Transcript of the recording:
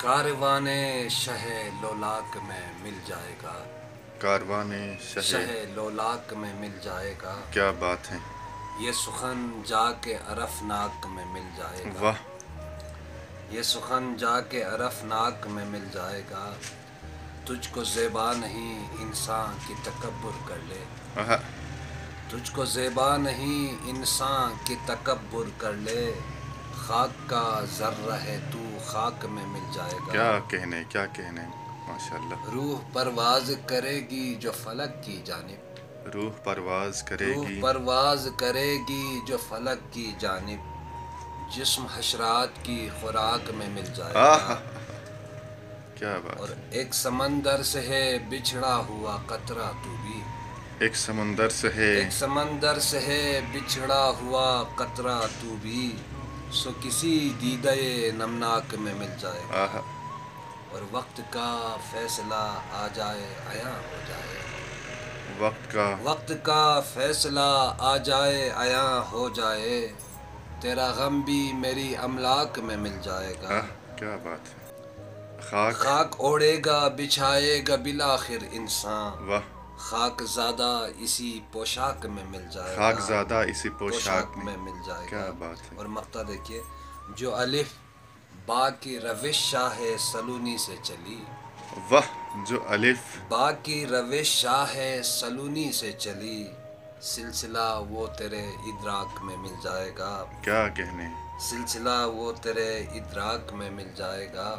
کاروانے شہ لولاک میں مل جائے گا، کاروان شہ شہ لولاک میں مل جائے گا، کیا بات ہے، یہ سخن جا کے عرفناک میں مل جائے گا، واہ یہ سخن جا کے عرفناک میں مل جائے گا، تجھ کو زیبا نہیں انسان کی تکبر کر لے، آہا، تجھ کو زیبا نہیں انسان کی تکبر کر لے، خاک کا ذرہ ہے تو خاک میں مل جائے گا، کیا کہنے ماشاء اللہ۔ روح پرواز کرے گی جو فلک کی جانب، روح پرواز کرے روح گی، پرواز کرے گی جو فلک کی جانب، جسم حشرات کی خوراک میں مل جائے آہا، گا، کیا بات اور ہے، ایک سمندر سے ہے بچھڑا ہوا قطرہ تو بھی، ایک سمندر سے ہے، ایک سمندر سے ہے بچھڑا ہوا قطرہ تو بھی، سو کسی دیدہ نمناک میں مل جائے گا، آہا، اور وقت کا فیصلہ آ جائے عیاں ہو جائے، وقت کا وقت کا فیصلہ آ جائے عیاں ہو جائے، تیرا غم بھی میری املاک میں مل جائے گا، کیا بات ہے، خاک، خاک اوڑھے گا بچھائے گا بالآخر انسان، واہ، خاک زادہ اسی پوشاک میں مل جائے خاک گا، زادہ اسی پوشاک پوشاک میں مل جائے کیا گا، بات ہے، اور مقطع دیکھیے، جو الف با کی روش شاہ سلونی سے چلی، واہ، جو الف، با کی روش شاہ سلونی سے چلی، سلسلہ وہ تیرے ادراک میں مل جائے گا، کیا کہنے، سلسلہ وہ تیرے ادراک میں مل جائے گا،